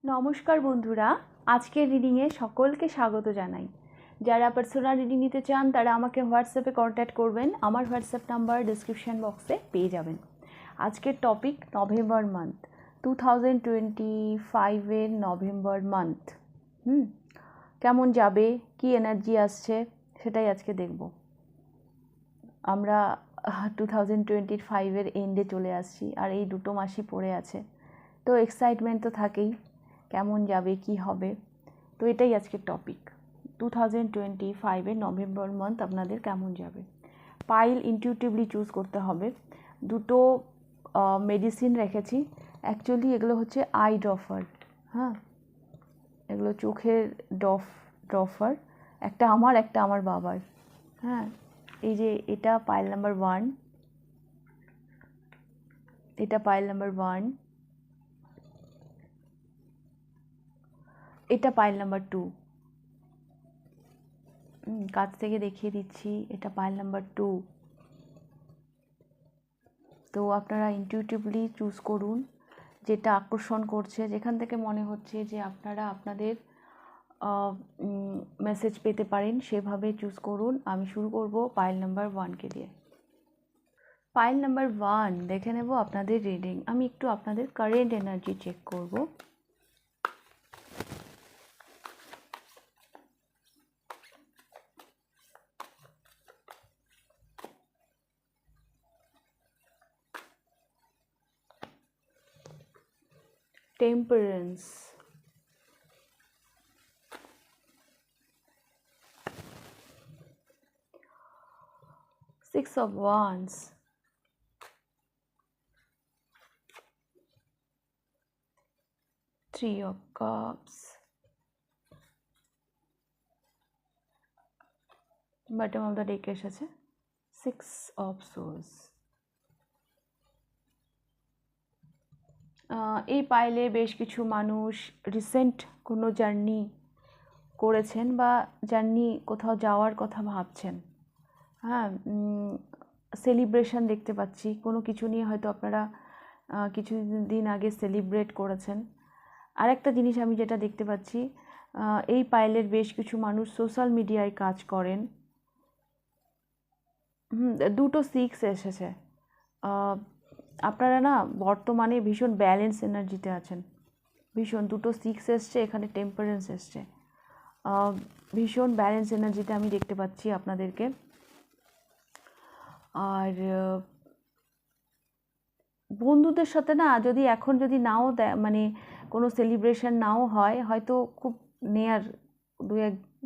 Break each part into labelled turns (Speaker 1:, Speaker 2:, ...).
Speaker 1: নমস্কার বন্ধুরা, আজকের রিডিংয়ে সকলকে স্বাগত জানাই। যারা পার্সোনাল রিডিং নিতে চান তারা আমাকে হোয়াটসঅ্যাপে কন্ট্যাক্ট করবেন। আমার হোয়াটসঅ্যাপ নাম্বার ডিসক্রিপশন বক্সে পেয়ে যাবেন। আজকের টপিক নভেম্বর মান্থ, 2025-এর নভেম্বর মান্থ। কেমন যাবে, কি এনার্জি আসছে সেটাই আজকে দেখব। আমরা 2025-এর এন্ডে চলে আসছি, আর এই দুটো মাসই পড়ে আছে, তো এক্সাইটমেন্ট তো থাকেই, কেমন যাবে কি হবে। তো এটাই আজকের টপিক, 2025-এর নভেম্বর মান্থ আপনাদের কেমন যাবে। পাইল ইনটিউটিভলি চুজ করতে হবে। দুটো মেডিসিন রেখেছি, অ্যাকচুয়ালি এগুলো হচ্ছে আই ড্রফার। হ্যাঁ, এগুলো চোখের ড্রফার, একটা আমার বাবার। হ্যাঁ, এই যে এটা পাইল নাম্বার 1, এটা পাইল নাম্বার 1, এটা পাইল নাম্বার 2। কাছ থেকে দেখিয়ে দিচ্ছি, এটা পাইল নাম্বার 2। তো আপনারা ইনটিউটিভলি চুজ করুন, যেটা আকর্ষণ করছে, যেখান থেকে মনে হচ্ছে যে আপনারা আপনাদের মেসেজ পেতে পারেন, সেভাবে চুজ করুন। আমি শুরু করব পাইল নাম্বার 1কে দিয়ে। পাইল নাম্বার 1 দেখে নেব আপনাদের রিডিং। আমি একটু আপনাদের কারেন্ট এনার্জি চেক করব। Temperance, Six of Wands, Three of Cups, bottom of the deck এসেছে Six of Swords। এই পাইলে বেশ কিছু মানুষ রিসেন্ট কোনো জার্নি করেছেন বা জার্নি কোথাও যাওয়ার কথা ভাবছেন। হ্যাঁ, সেলিব্রেশন দেখতে পাচ্ছি, কোনো কিছু নিয়ে হয়তো আপনারা কিছুদিন আগে সেলিব্রেট করেছেন। আর একটা জিনিস আমি যেটা দেখতে পাচ্ছি, এই পাইলের বেশ কিছু মানুষ সোশ্যাল মিডিয়ায় কাজ করেন। দুটো 6 এসেছে। আপনারা না বর্তমানে ভীষণ ব্যালেন্স এনার্জিতে আছেন, ভীষণ। দুটো 6 এসছে, এখানে টেম্পারেন্স এসছে, ভীষণ ব্যালেন্স এনার্জিতে আমি দেখতে পাচ্ছি আপনাদেরকে। আর বন্ধুদের সাথে না, যদি এখন যদি নাও মানে কোনো সেলিব্রেশন নাও হয়, হয়তো খুব নেয়ার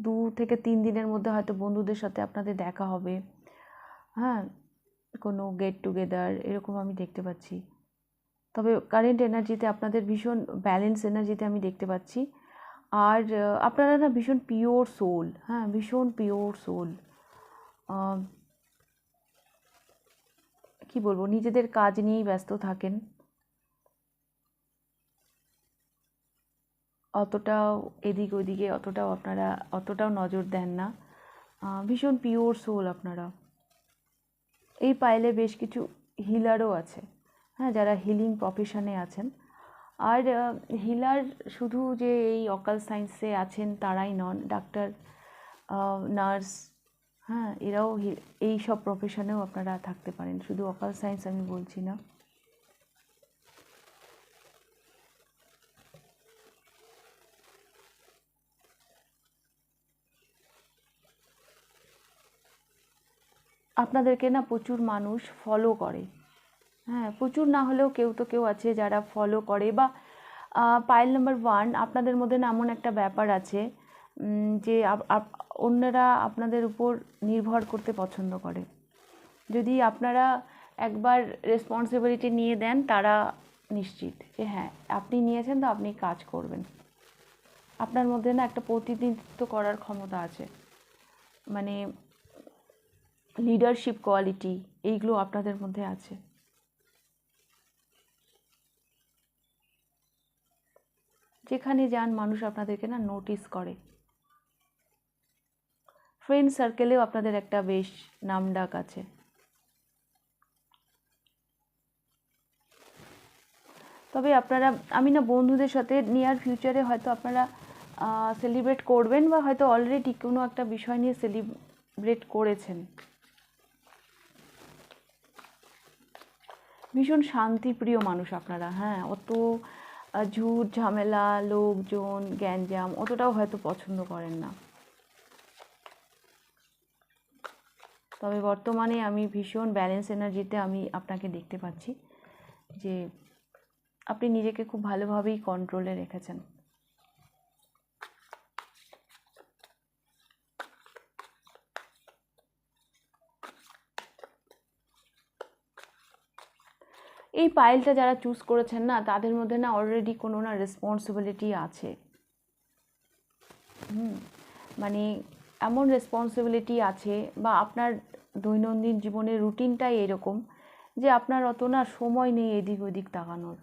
Speaker 1: 2 থেকে 3 দিনের মধ্যে হয়তো বন্ধুদের সাথে আপনাদের দেখা হবে। হ্যাঁ, কোনো গেট টুগেদার এরকম আমি দেখতে পাচ্ছি। তবে কারেন্ট এনার্জিতে আপনাদের ভীষণ ব্যালেন্স এনার্জিতে আমি দেখতে পাচ্ছি। আর আপনারা না ভীষণ পিওর সোল, হ্যাঁ, ভীষণ পিওর সোল। কি বলবো, নিজেদের কাজ নিয়েই ব্যস্ত থাকেন, অতটাও এদিক ওদিকে অতটাও নজর দেন না। ভীষণ পিওর সোল আপনারা। এই পাইলে বেশ কিছু হিলারও আছে, হ্যাঁ, যারা হিলিং প্রফেশনে আছেন। আর হিলার শুধু যে এই অকাল সায়েন্সে আছেন তারাই নন, ডাক্তার, নার্স, হ্যাঁ, এরাও এই সব প্রফেশনেও আপনারা থাকতে পারেন, শুধু অকাল সায়েন্স আমি বলছি না। আপনাদেরকে না প্রচুর মানুষ ফলো করে, হ্যাঁ, প্রচুর না হলেও কেউ তো কেউ আছে যারা ফলো করে। বা পাইল নাম্বার 1, আপনাদের মধ্যে না এমন একটা ব্যাপার আছে যে অন্যরা আপনাদের উপর নির্ভর করতে পছন্দ করে। যদি আপনারা একবার রেসপন্সিবিলিটি নিয়ে দেন, তারা নিশ্চিত যে হ্যাঁ আপনি নিয়েছেন তো আপনি কাজ করবেন। আপনার মধ্যে না একটা প্রতিনিধিত্ব করার ক্ষমতা আছে, মানে লিডারশিপ কোয়ালিটি, এইগুলো আপনাদের মধ্যে আছে। যেখানে যান মানুষ আপনাদেরকে না নোটিস করে। ফ্রেন্ড সার্কেলেও আপনাদের একটা বেশ নামডাক আছে। তো তবে আপনারা, আমি না বন্ধুদের সাথে নিয়ার ফিউচারে হয়তো আপনারা সেলিব্রেট করবেন বা হয়তো অলরেডি কোনো একটা বিষয় নিয়ে সেলিব্রেট করেছেন। ভীষণ শান্তিপ্রিয় মানুষ আপনারা, হ্যাঁ, অত ঝুট ঝামেলা, লোকজন, গ্যাঞ্জাম অতটাও হয়তো পছন্দ করেন না। তবে বর্তমানে আমি ভীষণ ব্যালেন্স এনার্জিতে আমি আপনাকে দেখতে পাচ্ছি যে আপনি নিজেকে খুব ভালোভাবেই কন্ট্রোলে রেখেছেন। এই পাইলটা যারা চুজ করেছেন না, তাদের মধ্যে না অলরেডি কোনো না রেসপন্সিবিলিটি আছে। মানে এমন রেসপন্সিবিলিটি আছে, বা আপনার দৈনন্দিন জীবনের রুটিনটাই এরকম যে আপনার অত না সময় নেই এদিক ওদিক তাকানোর।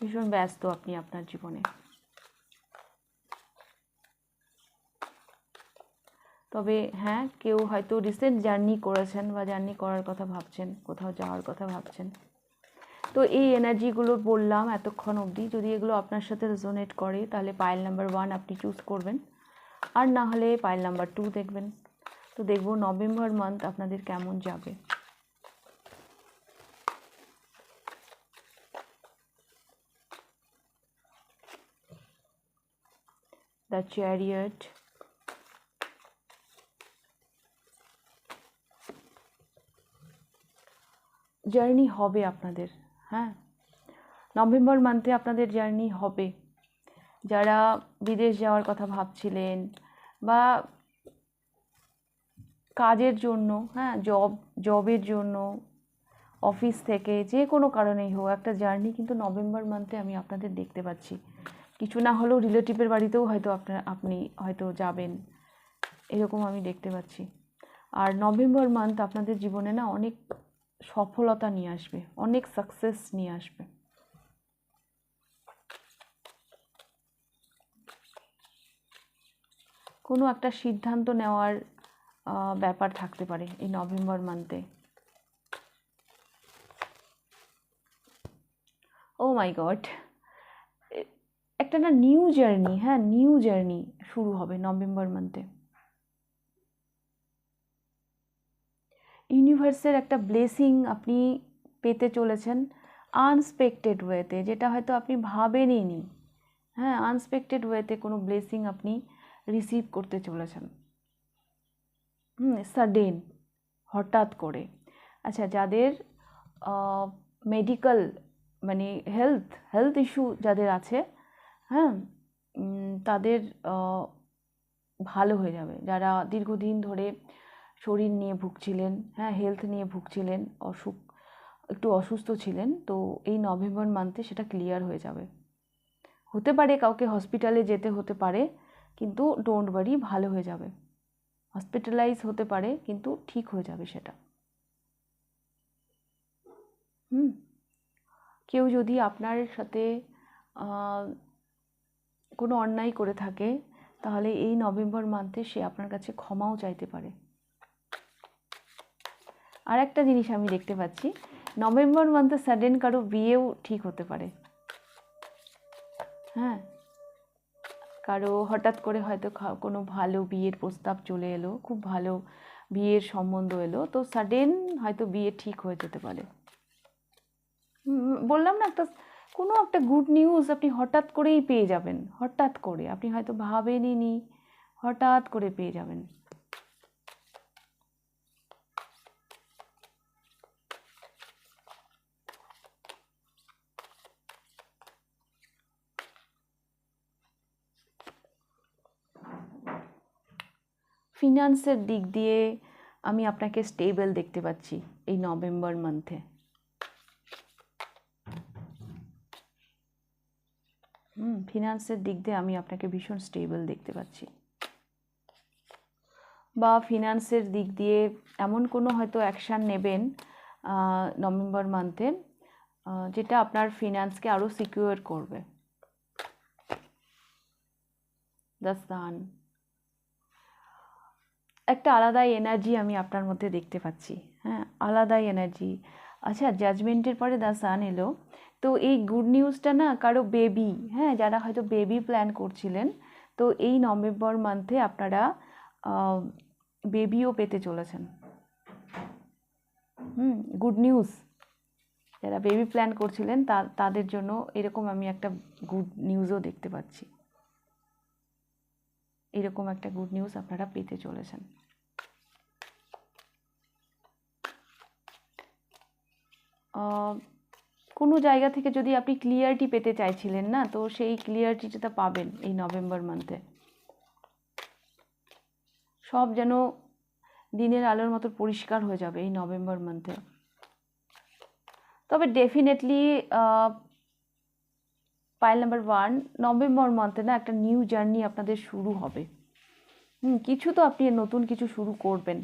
Speaker 1: ভীষণ ব্যস্ত আপনি আপনার জীবনে। তবে হ্যাঁ, কেউ হয়তো রিসেন্ট জার্নি করেছেন বা জার্নি করার কথা ভাবছেন, কোথাও যাওয়ার কথা ভাবছেন। তো এই এনার্জিগুলো বললাম এতক্ষণ অবধি, যদি এগুলো আপনার সাথে রেজোনেট করে তাহলে পাইল নাম্বার 1 আপনি চুজ করবেন, আর না হলে পাইল নাম্বার 2 দেখবেন। তো দেখব নভেম্বর মান্থ আপনাদের কেমন যাবে। দ্য চ্যারিয়ট, জার্নি হবে আপনাদের, হ্যাঁ, নভেম্বর মান্থে আপনাদের জার্নি হবে। যারা বিদেশ যাওয়ার কথা ভাবছিলেন বা কাজের জন্য, হ্যাঁ, জবের জন্য, অফিস থেকে যে কোনো কারণেই হোক, একটা জার্নি কিন্তু নভেম্বর মান্থে আমি আপনাদের দেখতে পাচ্ছি। কিছু না হলেও রিলেটিভের বাড়িতেও হয়তো আপনি হয়তো যাবেন, এরকম আমি দেখতে পাচ্ছি। আর নভেম্বর মান্থ আপনাদের জীবনে না অনেক সফলতা নিয়ে আসবে, অনেক সাকসেস নিয়ে আসবে। কোনো একটা সিদ্ধান্ত নেওয়ার ব্যাপার থাকতে পারে এই নভেম্বর মান্থে। ও মাই গড, একটা না নিউ জার্নি, হ্যাঁ, নিউ জার্নি শুরু হবে নভেম্বর মান্থে। ইউনিভার্সের একটা ব্লেসিং আপনি পেতে চলেছেন আনএক্সপেক্টেড ওয়েতে, যেটা হয়তো আপনি ভাবেনইনি। হ্যাঁ, আনএক্সপেক্টেড ওয়েতে কোনো ব্লেসিং আপনি রিসিভ করতে চলেছেন। সাডেন, হঠাৎ করে। আচ্ছা, যাদের মেডিকেল মানে হেলথ ইস্যু যাদের আছে, হ্যাঁ, তাদের ভালো হয়ে যাবে। যারা দীর্ঘদিন ধরে শরীর নিয়ে ভুগছিলেন, হ্যাঁ, হেলথ নিয়ে ভুগছিলেন, একটু অসুস্থ ছিলেন, তো এই নভেম্বর মান্থে সেটা ক্লিয়ার হয়ে যাবে। হতে পারে কাউকে হসপিটালে যেতে হতে পারে, কিন্তু ডোন্ট ওয়ারি, ভালো হয়ে যাবে। হসপিটালাইজ হতে পারে, কিন্তু ঠিক হয়ে যাবে সেটা। কেউ যদি আপনার সাথে কোনো অন্যায় করে থাকে, তাহলে এই নভেম্বর মান্থে সে আপনার কাছে ক্ষমাও চাইতে পারে। আর একটা জিনিস আমি দেখতে পাচ্ছি, নভেম্বর মান্থে সাডেন কারো বিয়েও ঠিক হতে পারে। হ্যাঁ, কারো হঠাৎ করে হয়তো কোনো ভালো বিয়ের প্রস্তাব চলে এলো, খুব ভালো বিয়ের সম্বন্ধ এলো, তো সাডেন হয়তো বিয়ে ঠিক হয়ে যেতে পারে। বললাম না, কোনো একটা গুড নিউজ আপনি হঠাৎ করেই পেয়ে যাবেন। হঠাৎ করে, আপনি হয়তো ভাবেনইনি, হঠাৎ করে পেয়ে যাবেন। ফিনান্সের দিক দিয়ে আমি আপনাকে স্টেবল দেখতে পাচ্ছি এই নভেম্বর মান্থে। ফিনান্সের দিক দিয়ে আমি আপনাকে ভীষণ স্টেবল দেখতে পাচ্ছি। বা ফিনান্সের দিক দিয়ে এমন কোনো হয়তো অ্যাকশান নেবেন নভেম্বর মান্থে, যেটা আপনার ফিনান্সকে আরও সিকিউর করবে। দ্য সান, একটা আলাদাই এনার্জি আমি আপনার মধ্যে দেখতে পাচ্ছি। হ্যাঁ, আলাদাই এনার্জি। আচ্ছা, জাজমেন্টের পরে দ্য সান এলো। তো এই গুড নিউজটা না কারো বেবি, হ্যাঁ, যারা হয়তো বেবি প্ল্যান করছিলেন, তো এই নভেম্বর মান্থে আপনারা বেবিও পেতে চলেছেন। Good news. যারা বেবি প্ল্যান করছিলেন তাদের জন্য এরকম আমি একটা গুড নিউজও দেখতে পাচ্ছি। এরকম একটা গুড নিউজ আপনারা পেতে চলেছেন। কোনো জায়গা থেকে যদি আপনি ক্লিয়ারিটি পেতে চাইছিলেন না, তো সেই ক্লিয়ারিটিটা পাবেন এই নভেম্বর মান্থে। সব যেন দিনের আলোর মতো পরিষ্কার হয়ে যাবে এই নভেম্বর মান্থে। তবে ডেফিনেটলি পাইল নাম্বার 1, নভেম্বর মান্থে না একটা নিউ জার্নি আপনাদের শুরু হবে। কিছু তো আপনি নতুন কিছু শুরু করবেন।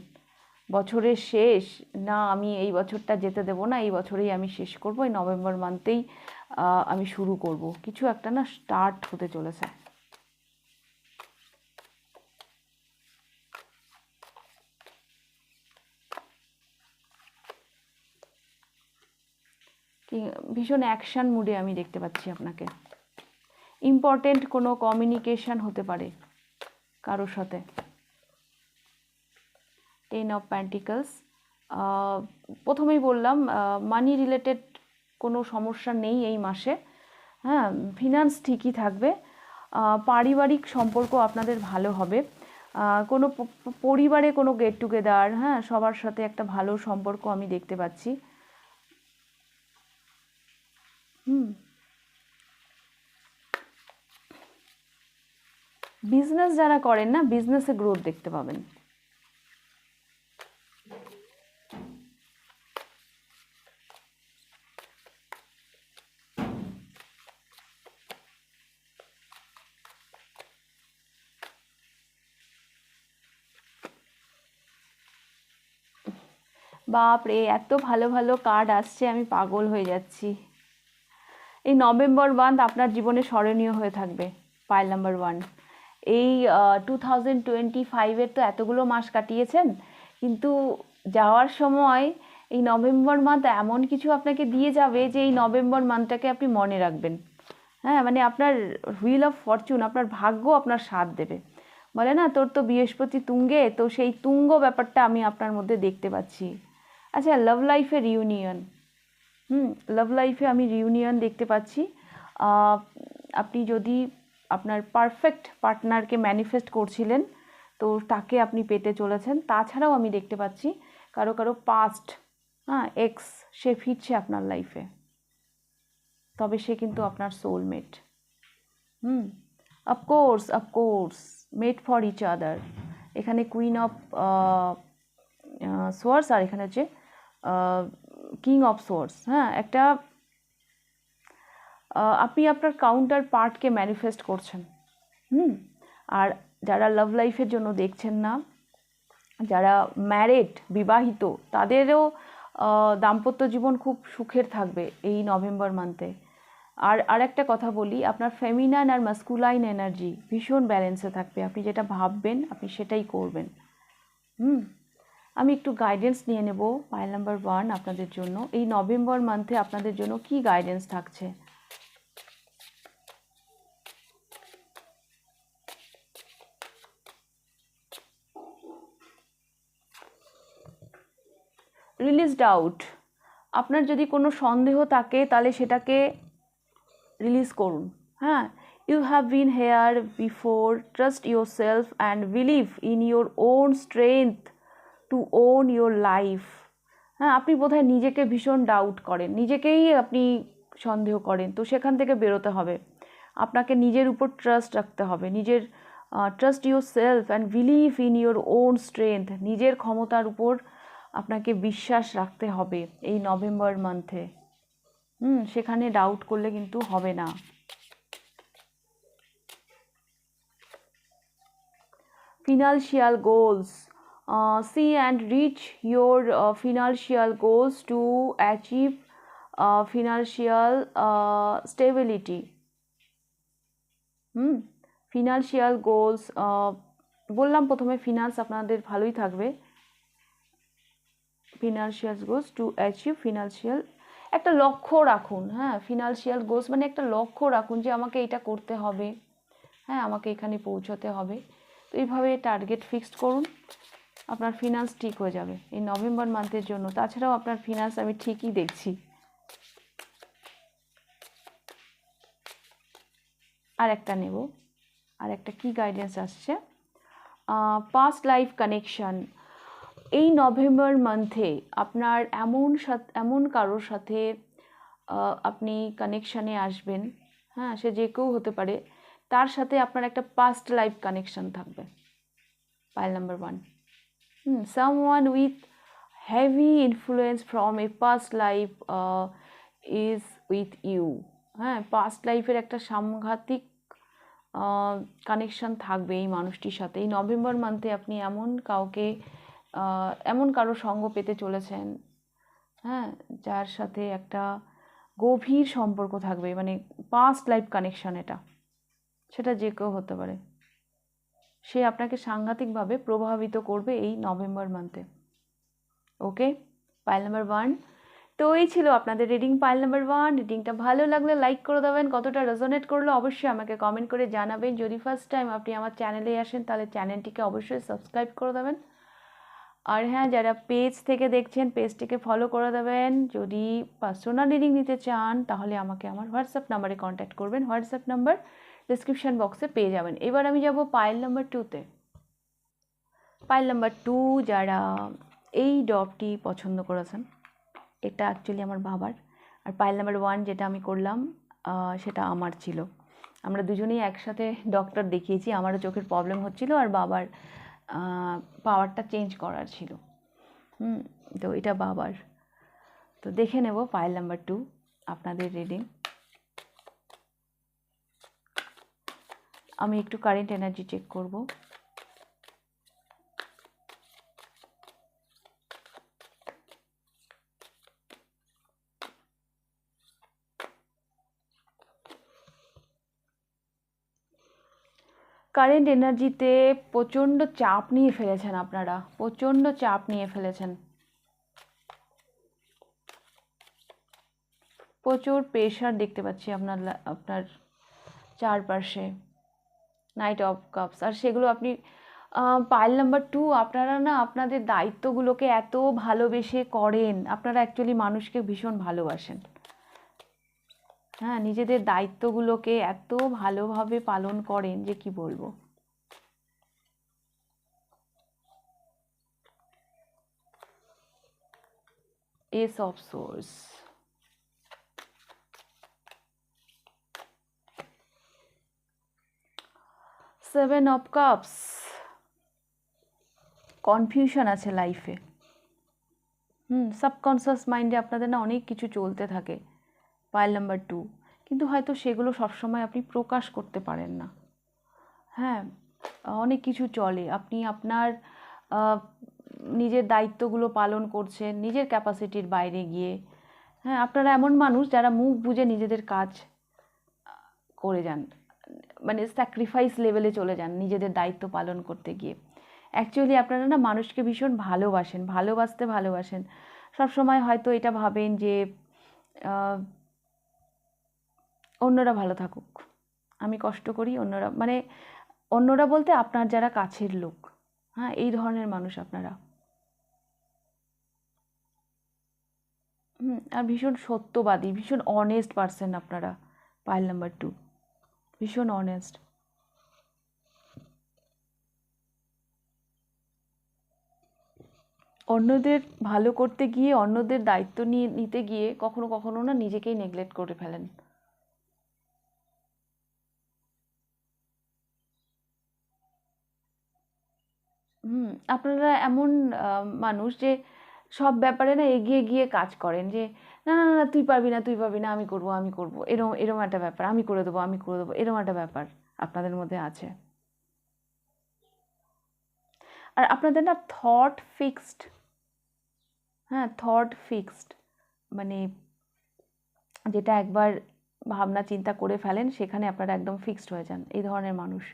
Speaker 1: বছরের শেষ না, আমি এই বছরটা যেতে দেবো না, এই বছরেই আমি শেষ করব, এই নভেম্বর মান্থেই আমি শুরু করব, কিছু একটা না স্টার্ট হতে চলেছে। ভীষণ অ্যাকশন মুডে আমি দেখতে পাচ্ছি আপনাকে। ইম্পর্টেন্ট কোনো কমিউনিকেশন হতে পারে কারোর সাথে। 10 অফ পেন্টিকলস। প্রথমেই বললাম মানি রিলেটেড কোনো সমস্যা নেই এই মাসে। হ্যাঁ, ফিনান্স ঠিকই থাকবে। পারিবারিক সম্পর্ক আপনাদের ভালো হবে। কোনো পরিবারে কোনো গেট টুগেদার, হ্যাঁ, সবার সাথে একটা ভালো সম্পর্ক আমি দেখতে পাচ্ছি। বিজনেস যারা করেন না, বিজনেসে গ্রোথ দেখতে পাবেন। বাপরে, এত ভালো ভালো কার্ড আসছে, আমি পাগল হয়ে যাচ্ছি। এই নভেম্বর মান্থ আপনার জীবনে স্মরণীয় হয়ে থাকবে। পাইল নাম্বার 1, এই 2025-এর তো এতগুলো মাস কাটিয়েছেন, কিন্তু যাওয়ার সময় এই নভেম্বর মান্থ এমন কিছু আপনাকে দিয়ে যাবে যে এই নভেম্বর মান্থটাকে আপনি মনে রাখবেন। হ্যাঁ, মানে আপনার হুইল অফ ফরচুন, আপনার ভাগ্য আপনার সাথ দেবে। বলে না, তোর তো বৃহস্পতি তুঙ্গে, তো সেই তুঙ্গ ব্যাপারটা আমি আপনার মধ্যে দেখতে পাচ্ছি। আচ্ছা, লাভ লাইফে রিউনিয়ন। লাভ লাইফে আমি রিউনিয়ন দেখতে পাচ্ছি। আপনি যদি আপনার পারফেক্ট পার্টনারকে ম্যানিফেস্ট করছিলেন, তো তাকে আপনি পেতে চলেছেন। তাছাড়াও আমি দেখতে পাচ্ছি কারো কারো পাস্ট, এক্স, সে ফিরছে আপনার লাইফে, তবে সে কিন্তু আপনার soulmate. Of course made for each other. এখানে কুইন অফ সোয়ার্স আর এখানে হচ্ছে কিং অফ সোয়ার্স। হ্যাঁ, একটা আপনি আপনার কাউন্টার পার্টকে ম্যানিফেস্ট করছেন। আর যারা লাভ লাইফের জন্য দেখছেন না, যারা ম্যারিড, বিবাহিত, তাদেরও দাম্পত্য জীবন খুব সুখের থাকবে এই নভেম্বর মান্থে। আর একটা কথা বলি, আপনার ফেমিনাইন আর মাস্কুলাইন এনার্জি ভীষণ ব্যালেন্সে থাকবে। আপনি যেটা ভাববেন আপনি সেটাই করবেন। আমি একটু গাইডেন্স নিয়ে নেব পাইল নাম্বার 1 আপনাদের জন্য। এই নভেম্বর মান্থে আপনাদের জন্য কি গাইডেন্স থাকছে। Release doubt. আপনার যদি কোনো সন্দেহ থাকে তাহলে সেটাকে রিলিজ করুন। হ্যাঁ, you have been here before, trust yourself and believe in your own strength to own your life. হ্যাঁ, আপনি বোধহয় নিজেকে ভীষণ ডাউট করেন, নিজেকেই আপনি সন্দেহ করেন, তো সেখান থেকে বেরোতে হবে। আপনাকে নিজের উপর ট্রাস্ট রাখতে হবে, নিজের trust yourself and believe in your own strength. নিজের ক্ষমতার উপর আপনাকে বিশ্বাস রাখতে হবে এই নভেম্বর মান্থে। সেখানে ডাউট করলে কিন্তু হবে না। Financial goals. See and reach your financial goals to achieve financial stability. Financial goals, বললাম প্রথমে ফিনান্স আপনাদের ভালোই থাকবে। Financial goals to achieve financial, একটা লক্ষ্য রাখুন। হ্যাঁ, ফিনান্সিয়াল গোলস মানে একটা লক্ষ্য রাখুন যে আমাকে এটা করতে হবে, হ্যাঁ আমাকে এখানে পৌঁছতে হবে। তো এইভাবে টার্গেট ফিক্সড করুন, আপনার ফিনান্স ঠিক হয়ে যাবে এই নভেম্বর মান্থের জন্য। তাছাড়াও আপনার ফিনান্স আমি ঠিকই দেখছি। আর একটা নেব, আর একটা কী গাইডেন্স আসছে, পাস্ট লাইফ কানেকশান। এই নভেম্বর মান্থে আপনার এমন কারোর সাথে আপনি কানেকশানে আসবেন, হ্যাঁ সে যে কেউ হতে পারে, তার সাথে আপনার একটা পাস্ট লাইফ কানেকশান থাকবে। Pile number 1, someone with heavy influence from a past life is with you। হ্যাঁ, পাস্ট লাইফের একটা সাংঘাতিক কানেকশান থাকবে এই মানুষটির সাথে। এই নভেম্বর মান্থে আপনি এমন কারো সঙ্গ পেতে চলেছেন, হ্যাঁ যার সাথে একটা গভীর সম্পর্ক থাকবে, মানে পাস্ট লাইফ কানেকশান এটা, সেটা যে কেউ হতে পারে। সে আপনাকে সাংঘাতিকভাবে প্রভাবিত করবে এই নভেম্বর মান্থে। ওকে, পাইল নাম্বার 1। তো এই ছিল আপনাদের রিডিং, পাইল নাম্বার 1। রিডিংটা ভালো লাগলে লাইক করে দেবেন, কতটা রেজোনেট করলো অবশ্যই আমাকে কমেন্ট করে জানাবেন। যদি ফার্স্ট টাইম আপনি আমার চ্যানেলে আসেন তাহলে চ্যানেলটিকে অবশ্যই সাবস্ক্রাইব করে দেবেন। আর হ্যাঁ, যারা পেজ থেকে দেখছেন পেজটিকে ফলো করে দেবেন। যদি পার্সোনাল রিডিং নিতে চান তাহলে আমাকে আমার হোয়াটসঅ্যাপ নাম্বারে কন্ট্যাক্ট করবেন, হোয়াটসঅ্যাপ নাম্বার ডিসক্রিপশান বক্সে পেয়ে যাবেন। এবার আমি যাব পাইল নাম্বার 2তে। পাইল নাম্বার 2, যারা এই ড্রপটি পছন্দ করেছেন, এটা অ্যাকচুয়ালি আমার বাবার। আর পাইল নাম্বার 1 যেটা আমি করলাম সেটা আমার ছিল। আমরা দুজনেই একসাথে ডক্টর দেখিয়েছি, আমারও চোখের প্রবলেম হচ্ছিল আর বাবার পাওয়ারটা চেঞ্জ করার ছিল। তো এটা বাবার। তো দেখে নেব পাইল নাম্বার 2 আপনাদের রিডিং। আমি একটু কারেন্ট এনার্জি চেক করব। কারেন্ট এনার্জিতে প্রচণ্ড চাপ নিয়ে ফেলেছেন আপনারা, প্রচণ্ড চাপ নিয়ে ফেলেছেন, প্রচুর প্রেশার দেখতে পাচ্ছি আপনার চারপাশে, নাইট অফ কাপস। আর সেগুলো আপনি পাইল নাম্বার 2, আপনারা না আপনাদের দায়িত্বগুলোকে এত ভালোবেসে করেন, আপনারা অ্যাকচুয়ালি মানুষকে ভীষণ ভালোবাসেন। হ্যাঁ, নিজেদের দায়িত্বগুলোকে এত ভালোভাবে পালন করেন যে কি বলবো। S of swords, seven of cups. Confusion আছে লাইফে, সাবকনসিয়াস মাইন্ডে আপনাদের না অনেক কিছু চলতে থাকে পাইল নাম্বার 2, কিন্তু হয়তো সেগুলো সবসময় আপনি প্রকাশ করতে পারেন না। হ্যাঁ, অনেক কিছু চলে, আপনি আপনার নিজের দায়িত্বগুলো পালন করছেন নিজের ক্যাপাসিটির বাইরে গিয়ে। হ্যাঁ, আপনারা এমন মানুষ যারা মুখ বুজে নিজেদের কাজ করে যান, মানে স্যাক্রিফাইস লেভেলে চলে যান নিজেদের দায়িত্ব পালন করতে গিয়ে। অ্যাকচুয়ালি আপনারা না মানুষকে ভীষণ ভালোবাসেন। সবসময় হয়তো এটা ভাবেন যে অন্যরা ভালো থাকুক, আমি কষ্ট করি, অন্যরা বলতে আপনার যারা কাছের লোক। হ্যাঁ, এই ধরনের মানুষ আপনারা। আর ভীষণ সত্যবাদী, ভীষণ অনেস্ট পারসন আপনারা। পাইল নাম্বার 2 ভীষণ অনেস্ট। অন্যদের ভালো করতে গিয়ে, অন্যদের দায়িত্ব নিতে গিয়ে কখনো কখনো না নিজেকেই নেগলেক্ট করে ফেলেন। আপনারা এমন মানুষ যে সব ব্যাপারে না এগিয়ে গিয়ে কাজ করেন, যে না না না তুই পারবি না, আমি করব, এরম একটা ব্যাপার, আমি করে দেবো, এরম একটা ব্যাপার আপনাদের মধ্যে আছে। আর আপনাদের না থট ফিক্সড, হ্যাঁ থট ফিক্সড, মানে যেটা একবার ভাবনা চিন্তা করে ফেলেন সেখানে আপনারা একদম ফিক্সড হয়ে যান, এই ধরনের মানুষ।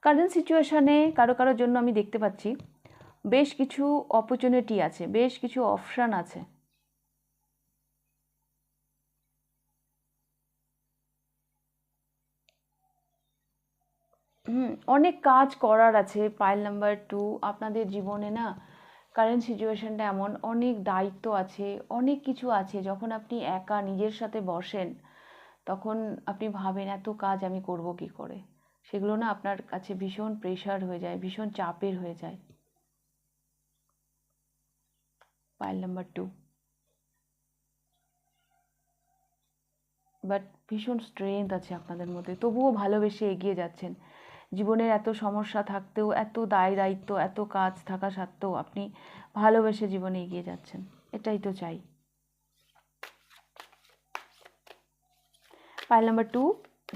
Speaker 1: কারেন্ট সিচুয়েশানে কারোর জন্য আমি দেখতে পাচ্ছি বেশ কিছু অপরচুনিটি আছে, বেশ কিছু অপশান আছে। অনেক কাজ করার আছে। পাইল নাম্বার 2, আপনাদের জীবনে না কারেন্ট সিচুয়েশনটা এমন, অনেক দায়িত্ব আছে, অনেক কিছু আছে। যখন আপনি একা নিজের সাথে বসেন তখন আপনি ভাবেন এত কাজ আমি করব কি করে। সেগুলো না আপনার কাছে ভীষণ প্রেশার হয়ে যায়, ভীষণ চাপের হয়ে যায়। পাইল নাম্বার 2, বাট ভীষণ স্ট্রেংথ আছে আপনাদের মধ্যে, তবুও ভালোবেসে এগিয়ে যাচ্ছেন। জীবনের এত সমস্যা থাকতেও, এত দায়িত্ব, এত কাজ থাকা সত্ত্বেও আপনি ভালোবেসে জীবনে এগিয়ে যাচ্ছেন। এটাই তো চাই। পাইল নাম্বার 2,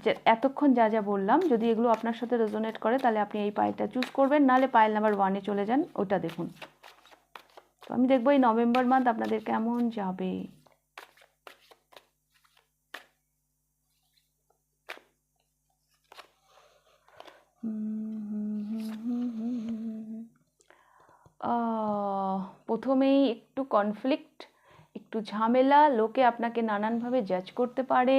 Speaker 1: যে এতক্ষণ যা যা বললাম যদি এগুলো আপনার সাথে রেজোনেট করে তাহলে আপনি এই পাইলটা চুজ করবেন, নাহলে পাইল নাম্বার 1-এ চলে যান, ওটা দেখুন। তো আমি দেখবো এই নভেম্বর মান্থ আপনাদের কেমন যাবে। প্রথমেই একটু কনফ্লিক্ট, একটু ঝামেলা, লোকে আপনাকে নানানভাবে জাজ করতে পারে,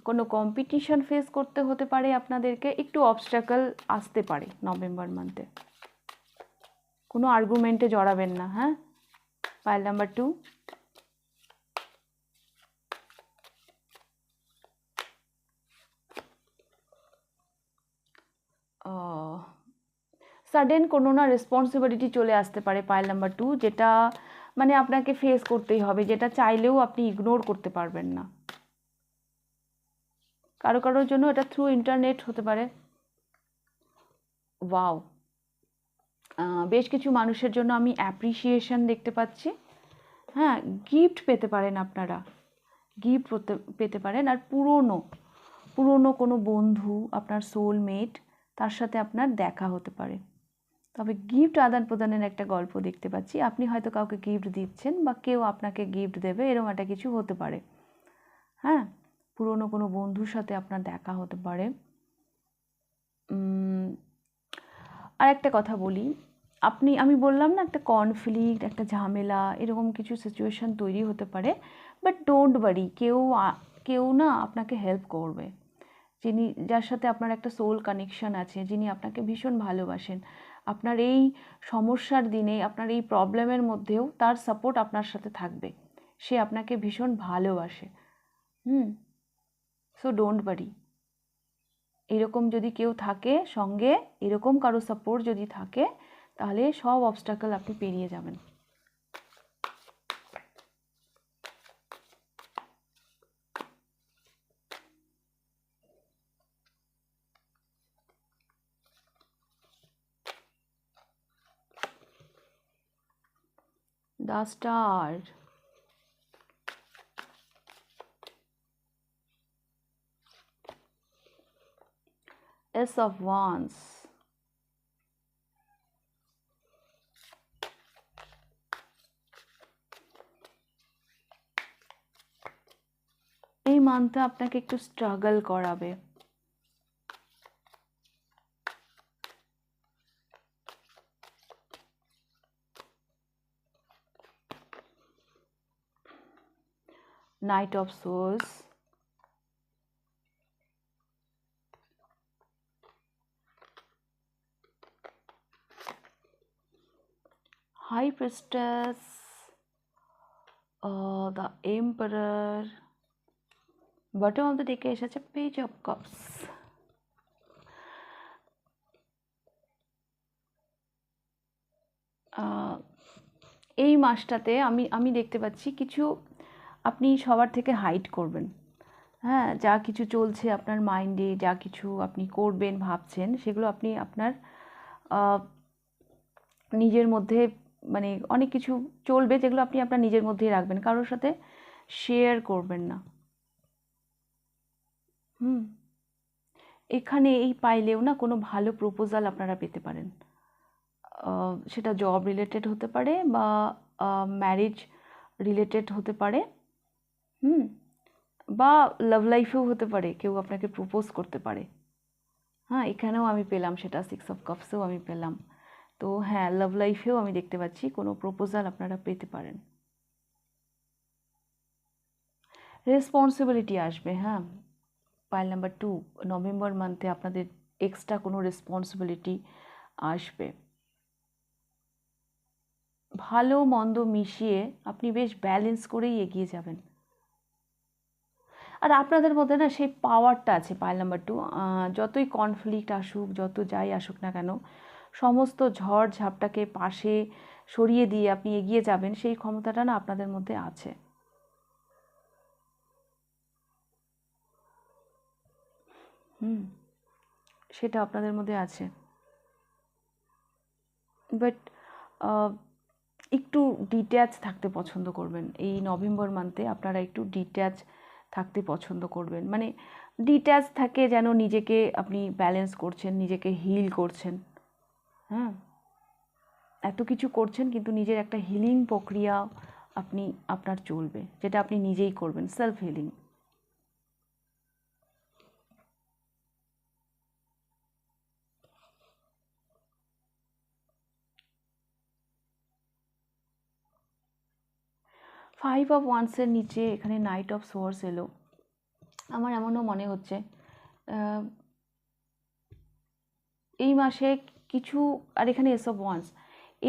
Speaker 1: কোনো কম্পিটিশন ফেস করতে হতে পারে, আপনাদেরকে একটু অবস্ট্যাকল আসতে পারে নভেম্বর মান্থে। কোনো আর্গুমেন্টে জড়াবেন না, হ্যাঁ। পাইল নাম্বার 2, সাডেন কোনো না রেসপন্সিবিলিটি চলে আসতে পারে পাইল নাম্বার 2, যেটা মানে আপনাকে ফেস করতেই হবে, যেটা চাইলেও আপনি ইগনোর করতে পারবেন না। কারো কারোর জন্য এটা থ্রু ইন্টারনেট হতে পারে। ওয়াও, বেশ কিছু মানুষের জন্য আমি অ্যাপ্রিসিয়েশন দেখতে পাচ্ছি। হ্যাঁ, গিফট পেতে পারেন আপনারা, গিফট পেতে পারেন। আর পুরনো কোনো বন্ধু, আপনার সোলমেট, তার সাথে আপনার দেখা হতে পারে। তবে গিফট আদান প্রদানের একটা গল্প দেখতে পাচ্ছি। আপনি হয়তো কাউকে গিফট দিচ্ছেন বা কেউ আপনাকে গিফট দেবে, এরকম একটা কিছু হতে পারে। হ্যাঁ, পুরনো কোনো বন্ধুর সাথে আপনার দেখা হতে পারে। আর একটা কথা বলি, আমি বললাম না একটা কনফ্লিক্ট, একটা ঝামেলা, এরকম কিছু সিচুয়েশন তৈরি হতে পারে। বাট ডোন্ট ওয়ারি, কেউ না আপনাকে হেল্প করবে, যার সাথে আপনার একটা সোল কানেকশন আছে, যিনি আপনাকে ভীষণ ভালোবাসেন। আপনার এই সমস্যার দিনে, আপনার এই প্রবলেমের মধ্যেও তার সাপোর্ট আপনার সাথে থাকবে। সে আপনাকে ভীষণ ভালোবাসে। So don't worry. এরকম যদি কেউ থাকে সঙ্গে, এরকম কারো সাপোর্ট যদি থাকে, তাহলে সব অবস্টাকল আপনি পেরিয়ে যাবেন। The star, Ace of Wands, এই মান্থে আপনাকে একটু স্ট্রাগল করাবে। Knight of Swords, High Priestess, the Emperor, bottom of the deck এসেছে Page of Cups। এই মাসটাতে আমি দেখতে পাচ্ছি কিছু আপনি সবার থেকে হাইড করবেন। হ্যাঁ, যা কিছু চলছে আপনার মাইন্ডে, যা কিছু আপনি করবেন ভাবছেন, সেগুলো আপনি আপনার নিজের মধ্যে, মানে অনেক কিছু চলবে যেগুলো আপনি আপনার নিজের মধ্যেই রাখবেন, কারোর সাথে শেয়ার করবেন না। এখানে এই পাইলেও না কোনো ভালো প্রপোজাল আপনারা পেতে পারেন। সেটা জব রিলেটেড হতে পারে বা ম্যারেজ রিলেটেড হতে পারে, বা লাভ লাইফেও হতে পারে, কেউ আপনাকে প্রপোজ করতে পারে। হ্যাঁ, এখানেও আমি পেলাম সেটা, 6 of Cups-এও আমি পেলাম। তো হ্যাঁ, লাভ লাইফেও আমি দেখতে পাচ্ছি কোনো প্রপোজাল আপনারা পেতে পারেন। রেসপন্সিবিলিটি আসবে, হ্যাঁ, পাইল নাম্বার 2, নভেম্বর মান্থে আপনাদের এক্সট্রা কোনো রেসপন্সিবিলিটি আসবে। ভালো মন্দ মিশিয়ে আপনি বেশ ব্যালেন্স করেই এগিয়ে যাবেন। আর আপনাদের মধ্যে না সেই পাওয়ারটা আছে পাইল নাম্বার 2, যতই কনফ্লিক্ট আসুক, যত যাই আসুক না কেন, সমস্ত ঝড় ঝাপটাকে পাশে সরিয়ে দিয়ে আপনি এগিয়ে যাবেন, সেই ক্ষমতাটা না আপনাদের মধ্যে আছে। সেটা আপনাদের মধ্যে আছে, বাট একটু ডিট্যাচ থাকতে পছন্দ করবেন। এই নভেম্বর মান্থে আপনারা একটু ডিট্যাচ থাকতে পছন্দ করবেন, মানে ডিট্যাচ থাকে যেন নিজেকে আপনি ব্যালেন্স করছেন, নিজেকে হিল করছেন। হ্যাঁ, এত কিছু করছেন কিন্তু নিজের একটা হিলিং প্রক্রিয়া আপনার চলবে, যেটা আপনি নিজেই করবেন, সেলফ হিলিং। ফাইভ অফ ওয়ান্সের নিচে এখানে নাইট অফ সোয়ার্স এলো। আমার এমনও মনে হচ্ছে এই মাসে কিছু, আর এখানে এস অফ ওয়ান্স,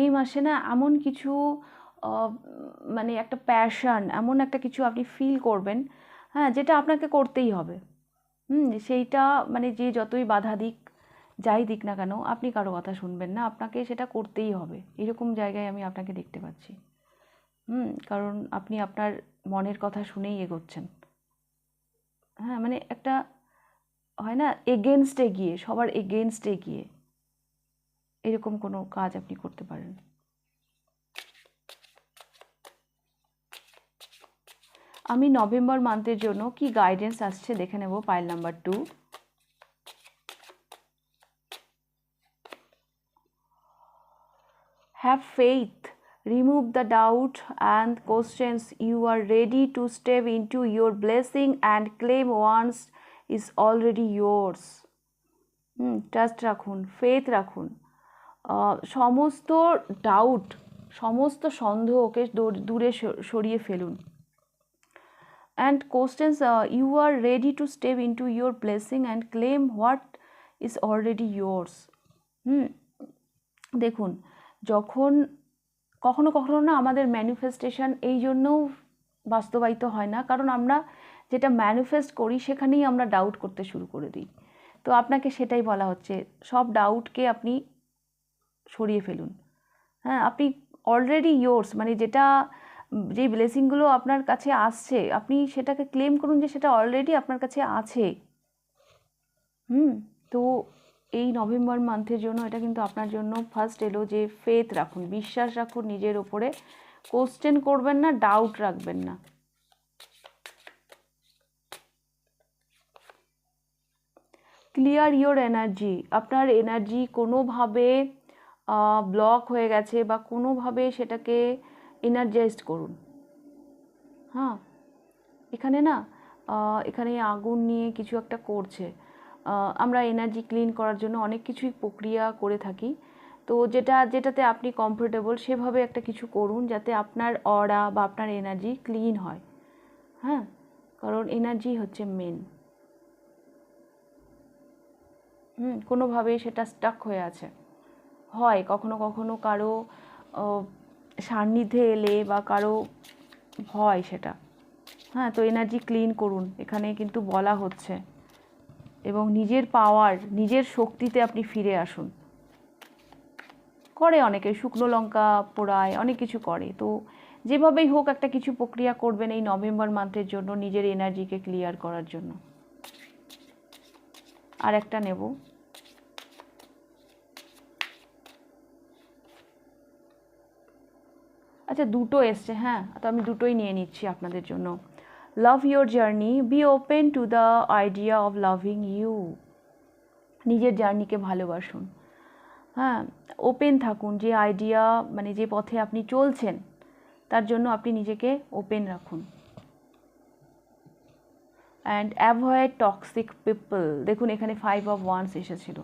Speaker 1: এই মাসে না এমন কিছু মানে একটা প্যাশন, এমন একটা কিছু আপনি ফিল করবেন, হ্যাঁ, যেটা আপনাকে করতেই হবে। সেইটা মানে যে যতই বাধা দিক, যাই দিক না কেন, আপনি কারো কথা শুনবেন না, আপনাকে সেটা করতেই হবে। এরকম জায়গায় আমি আপনাকে দেখতে পাচ্ছি। কারণ আপনি আপনার মনের কথা শুনেই এগোচ্ছেন। হ্যাঁ, মানে একটা হয় না, এগেনস্টে গিয়ে, সবার এগেনস্টে গিয়ে এরকম কোনো কাজ আপনি করতে পারেন। আমি নভেম্বর মান্থের জন্য কি গাইডেন্স আসছে দেখে নেব। Pile number 2, have faith, remove the doubt and questions. You are ready to step into your blessing and claim once is already yours. Trust রাখুন, ফেথ রাখুন, সমস্ত ডাউট, সমস্ত সন্দেহকে দূরে সরিয়ে ফেলুন। And questions, you are ready to step into your blessing and claim what is already yours. দেখুন, যখন কখনো কখনো না আমাদের ম্যানিফেস্টেশন এই জন্যও বাস্তবায়িত হয় না, কারণ আমরা যেটা ম্যানিফেস্ট করি সেখানেই আমরা ডাউট করতে শুরু করে দিই। তো আপনাকে সেটাই বলা হচ্ছে, সব ডাউটকে আপনি সরিয়ে ফেলুন। হ্যাঁ, আপনি অলরেডি ইয়োর্স, মানে যেই ব্লেসিংগুলো আপনার কাছে আসছে, আপনি সেটাকে ক্লেম করুন যে সেটা অলরেডি আপনার কাছে আছে। তো এই নভেম্বর মান্থের জন্য এটা কিন্তু আপনার জন্য ফার্স্ট এলো যে ফেথ রাখুন, বিশ্বাস রাখুন নিজের ওপরে, কোশ্চেন করবেন না, ডাউট রাখবেন না। ক্লিয়ার ইয়োর এনার্জি, আপনার এনার্জি কোনোভাবে ব্লক হয়ে গেছে বা কোনোভাবে সেটাকে এনার্জাইজড করুন। হ্যাঁ, এখানে না এখানে আগুন নিয়ে কিছু একটা করছে। আমরা এনার্জি ক্লিন করার জন্য অনেক কিছুই প্রক্রিয়া করে থাকি, তো যেটাতে আপনি কমফোর্টেবল সেভাবে একটা কিছু করুন, যাতে আপনার অরা বা আপনার এনার্জি ক্লিন হয়। হ্যাঁ, কারণ এনার্জি হচ্ছে মেন। কোনোভাবে সেটা স্টাক হয়ে আছে, হয় কখনো কখনো কারো সান্নিধ্যে এলে বা কারো হয় সেটা। হ্যাঁ, তো এনার্জি ক্লিন করুন এখানে কিন্তু বলা হচ্ছে, এবং নিজের পাওয়ার, নিজের শক্তিতে আপনি ফিরে আসুন। করে অনেকে, শুকনো লঙ্কা পোড়ায়, অনেক কিছু করে। তো যেভাবেই হোক একটা কিছু প্রক্রিয়া করবেন এই নভেম্বর মান্থের জন্য, নিজের এনার্জিকে ক্লিয়ার করার জন্য। আর একটা নেব। আচ্ছা, দুটো এসছে, হ্যাঁ, তো আমি দুটোই নিয়ে নিচ্ছি আপনাদের জন্য। Love your journey, be open to the idea of loving you. নিজের জার্নিকে ভালোবাসুন। হ্যাঁ, ওপেন থাকুন, যে আইডিয়া মানে যে পথে আপনি চলছেন তার জন্য আপনি নিজেকে ওপেন রাখুন। And avoid toxic people. দেখুন এখানে 5 অফ ওয়ান্স এসেছিল।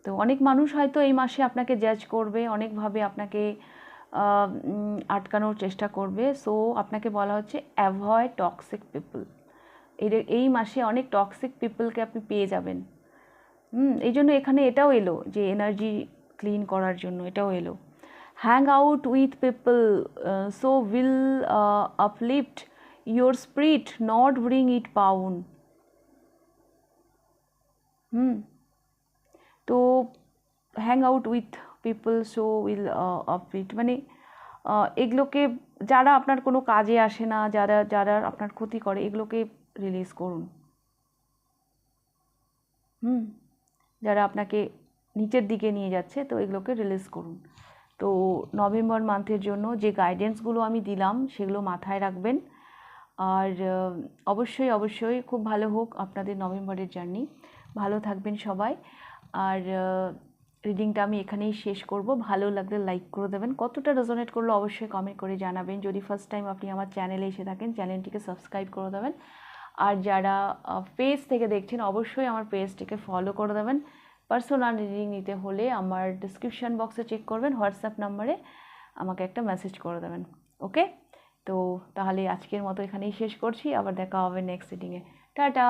Speaker 1: তো অনেক মানুষ হয়তো এই মাসে আপনাকে জাজ করবে, অনেকভাবে আপনাকে আটকানোর চেষ্টা করবে। সো আপনাকে বলা হচ্ছে অ্যাভয়েড টক্সিক পিপল। এই মাসে অনেক টক্সিক পিপলকে আপনি পেয়ে যাবেন। এই জন্য এখানে এটাও এলো যে এনার্জি ক্লিন করার জন্য এটাও এলো। Hang out with people so will uplift your spirit, not bring it down. তো hang out with people so will uplift মানে এগুলোকে, যারা আপনার কোনো কাজে আসে না, যারা যারা আপনার ক্ষতি করে, এগুলোকে রিলিজ করুন। যারা আপনাকে নিচের দিকে নিয়ে যাচ্ছে, তো এগুলোকে রিলিজ করুন। তো নভেম্বর মান্থের জন্য যে গাইডেন্সগুলো আমি দিলাম সেগুলো মাথায় রাখবেন। আর অবশ্যই অবশ্যই খুব ভালো হোক আপনাদের নভেম্বরের জার্নি। ভালো থাকবেন সবাই। আর রিডিংটা আমি এখানেই শেষ করব। ভালো লাগলে লাইক করে দেবেন, কতটা রেজোনেট করলো অবশ্যই কমেন্ট করে জানাবেন। যদি ফার্স্ট টাইম আপনি আমার চ্যানেলে এসে থাকেন, চ্যানেলটিকে সাবস্ক্রাইব করে দেবেন। আর যারা পেজ থেকে দেখছেন, অবশ্যই আমার পেজটিকে ফলো করে দেবেন। পার্সোনাল রিডিং নিতে হলে আমার ডিসক্রিপশান বক্সে চেক করবেন, হোয়াটসঅ্যাপ নাম্বারে আমাকে একটা মেসেজ করে দেবেন। ওকে, তো তাহলে আজকের মতো এখানেই শেষ করছি। আবার দেখা হবে নেক্সট রিডিংয়ে। টাটা।